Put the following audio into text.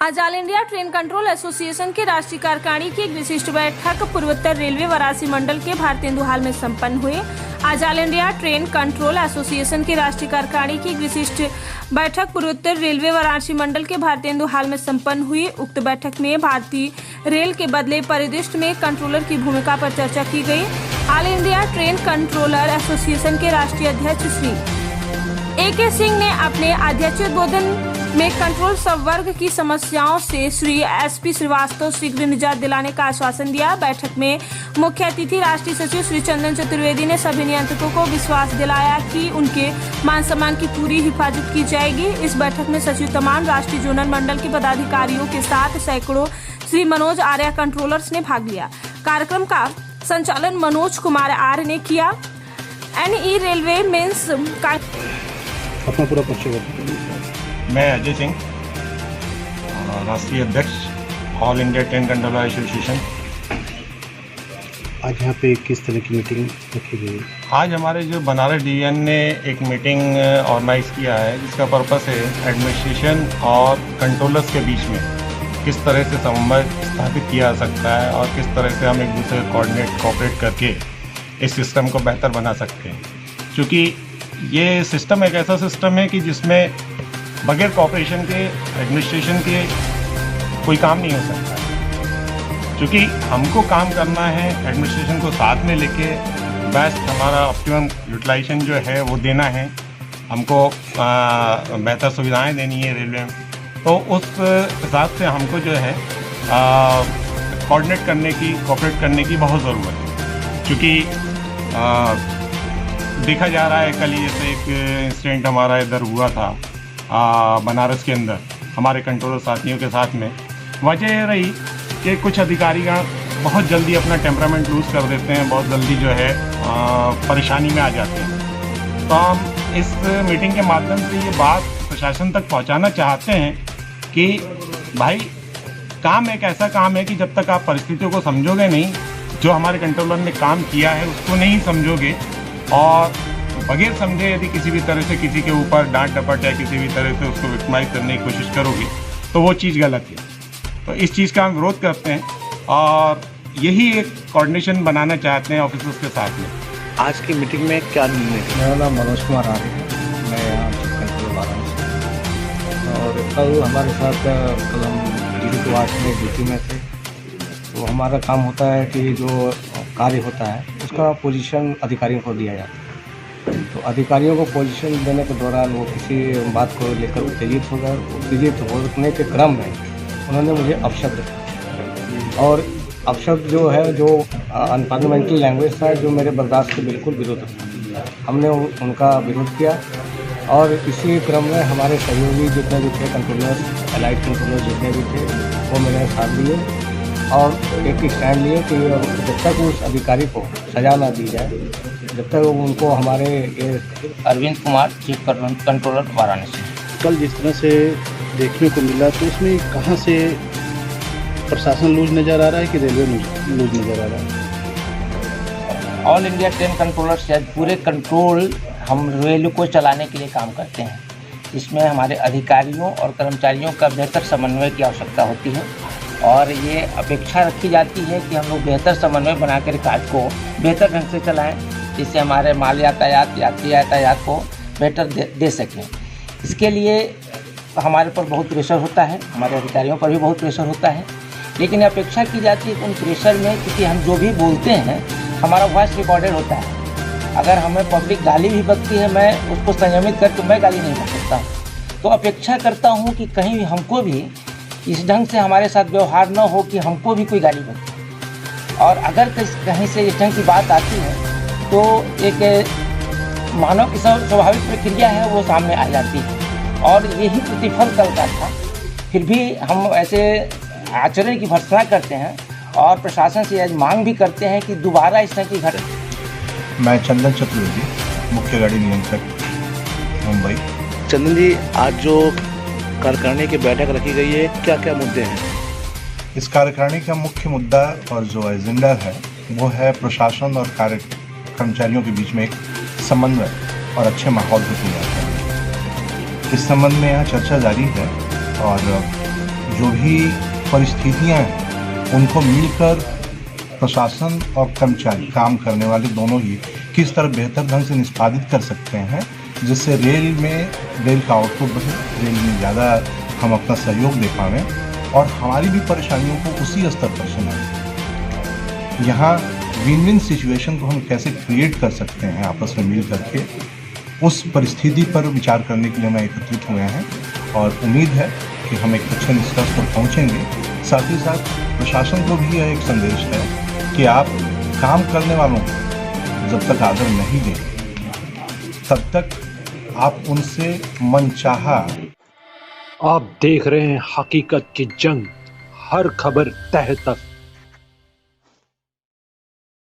आज all India train control association के राष्ट्रीय कार्यकारिणी की एक विशिष्ट बैठक पूर्वोत्तर रेलवे वाराणसी मंडल के भारतेंदु हॉल में संपन्न हुई। आज all India train control association के राष्ट्रीय कार्यकारिणी की एक विशिष्ट बैठक पूर्वोत्तर रेलवे वाराणसी मंडल के भारतेंदु हॉल में संपन्न हुई। उक्त बैठक में भारतीय रेल के बदले परिदृश्य में कंट्रोलर की भूमिका पर चर्चा की गई। All India train controller association के राष्ट्रीय अध्यक्ष श्री AK सिंह ने अपने अध्यक्षीय उद्बोधन में कंट्रोल संवर्ग की समस्याओं से श्री SP श्रीवास्तव शीघ्र निजात दिलाने का आश्वासन दिया। बैठक में मुख्य अतिथि राष्ट्रीय सचिव श्री चंदन चतुर्वेदी ने सभी नियंत्रकों को विश्वास दिलाया कि उनके मान सम्मान की पूरी हिफाजत की जाएगी। इस बैठक में सचिव तमाम राष्ट्रीय जोनल मंडल के पदाधिकारियों के साथ सैकड़ों श्री मनोज आर्य कंट्रोलर्स ने भाग लिया। कार्यक्रम का संचालन मनोज कुमार आर्य ने किया। NE रेलवे मेंस का अपना पूरा परिचय। मैं अजय सिंह, राष्ट्रीय अध्यक्ष all India train controller association. आज यहाँ पे किस तरह की मीटिंग रखी गई? आज हमारे जो बनारस डिवीजन ने एक मीटिंग ऑर्गेनाइज किया है, जिसका पर्पस है एडमिनिस्ट्रेशन और कंट्रोलर्स के बीच में किस तरह से समन्वय स्थापित किया जा सकता है और किस तरह से हम एक दूसरे को कोऑपरेट करके इस सिस्टम को बेहतर बना सकते हैं। क्योंकि ये सिस्टम एक ऐसा सिस्टम है कि जिसमें बगैर कोऑपरेशन के एडमिनिस्ट्रेशन के कोई काम नहीं हो सकता है। क्योंकि हमको काम करना है एडमिनिस्ट्रेशन को साथ में लेके बेस्ट हमारा ऑप्टिमम यूटिलाइजेशन जो है वो देना है। हमको बेहतर सुविधाएं देनी है रेलवे में। तो उस हिसाब से हमको जो है कोऑर्डिनेट करने की, कोऑपरेट करने की बहुत ज़रूरत है। क्योंकि देखा जा रहा है, कल ही जैसे एक इंसिडेंट हमारा इधर हुआ था बनारस के अंदर हमारे कंट्रोलर साथियों के साथ में। वजह ये रही कि कुछ अधिकारीगण बहुत जल्दी अपना टेम्परामेंट लूज़ कर देते हैं, बहुत जल्दी जो है परेशानी में आ जाते हैं। तो हम इस मीटिंग के माध्यम से ये बात प्रशासन तक पहुंचाना चाहते हैं कि भाई काम एक ऐसा काम है कि जब तक आप परिस्थितियों को समझोगे नहीं, जो हमारे कंट्रोलर ने काम किया है उसको नहीं समझोगे और बगैर समझे यदि किसी भी तरह से किसी के ऊपर डांट डपट या किसी भी तरह से उसको विक्टिमाइज करने की कोशिश करोगे तो वो चीज़ गलत है। तो इस चीज़ का हम विरोध करते हैं और यही एक कोऑर्डिनेशन बनाना चाहते हैं ऑफिसर्स के साथ में। आज की मीटिंग में क्या निर्णय? मेरा नाम मनोज कुमार आर्य है, मैं यहाँ कंट्रोल वाराणसी। और कल हमारे साथ कल हम 0-8 में ड्यूटी में थे। तो हमारा काम होता है कि जो कार्य होता है उसका पोजीशन अधिकारियों को दिया जाता है। तो अधिकारियों को पोजीशन देने के दौरान वो किसी बात को लेकर उत्तेजित हो गए। उत्तेजित होने के क्रम में उन्होंने मुझे अपशब्द कहा और अपशब्द जो है, जो अनपार्लियामेंट्री लैंग्वेज था, जो मेरे बर्दाश्त के बिल्कुल विरुद्ध था। हमने उनका विरोध किया और इसी क्रम में हमारे सहयोगी जितने भी थे कंट्रोलर्स, एलाइड कंट्रोलर्स जितने भी थे, वो मेरे साथ लिए और एक स्टैंड लिए कि जब तक उस अधिकारी को सजा ना दी जाए, जब तक उनको हमारे अरविंद कुमार, चीफ कंट्रोलर वाराणसी। कल जिस तरह से देखने को मिला तो इसमें कहाँ से प्रशासन लूज नज़र आ रहा है कि रेलवे लूज नज़र आ रहा है? ऑल इंडिया ट्रेन कंट्रोलर से पूरे कंट्रोल हम रेलवे को चलाने के लिए काम करते हैं। इसमें हमारे अधिकारियों और कर्मचारियों का बेहतर समन्वय की आवश्यकता होती है और ये अपेक्षा रखी जाती है कि हम लोग बेहतर समन्वय बनाकर कार्य को बेहतर ढंग से चलाएं, जिससे हमारे माल यातायात, यात्री यातायात को बेहतर दे सकें। इसके लिए हमारे पर बहुत प्रेशर होता है, हमारे अधिकारियों पर भी बहुत प्रेशर होता है, लेकिन अपेक्षा की जाती है कि उन प्रेशर में, क्योंकि हम जो भी बोलते हैं हमारा वॉइस रिकॉर्डेड होता है। अगर हमें पब्लिक गाली भी बकती है, मैं उसको संयमित करके मैं गाली नहीं बक सकता। तो अपेक्षा करता हूँ कि कहीं हमको भी इस ढंग से हमारे साथ व्यवहार न हो कि हमको भी कोई गाली बके। और अगर कहीं से इस ढंग की बात आती है तो एक मानव की स्वाभाविक प्रक्रिया है, वो सामने आ जाती है और यही प्रतिफल कल का था। फिर भी हम ऐसे आचरण की भर्त्सना करते हैं और प्रशासन से यह मांग भी करते हैं कि दोबारा इस तरह की घटना। मैं चंदन चतुर्वेदी, मुख्य गाड़ी नियंत्रक, मुंबई। चंदन जी, आज जो कार्यकारिणी की बैठक रखी गई है, क्या क्या मुद्दे हैं? इस कार्यकारिणी का मुख्य मुद्दा और जो एजेंडा है वो है प्रशासन और कर्मचारियों के बीच में एक समन्वय और अच्छे माहौल को तैयार करना। इस संबंध में यहाँ चर्चा जारी है और जो भी परिस्थितियां हैं उनको मिलकर प्रशासन और कर्मचारी काम करने वाले दोनों ही किस तरह बेहतर ढंग से निष्पादित कर सकते हैं, जिससे रेल का आउटपुट बढ़े, रेल में ज़्यादा हम अपना सहयोग दे पाएँ और हमारी भी परेशानियों को उसी स्तर पर सुनाएं। यहाँ विन विन सिचुएशन को हम कैसे क्रिएट कर सकते हैं आपस में मिल करके, उस परिस्थिति पर विचार करने के लिए हम एकत्रित हुए हैं और उम्मीद है कि हम एक अच्छे निष्कर्ष पर पहुँचेंगे। साथ ही साथ प्रशासन को भी यह एक संदेश है कि आप काम करने वालों को जब तक आदर नहीं दें तब तक आप उनसे मनचाहा। आप देख रहे हैं हकीकत की जंग, हर खबर तह तक।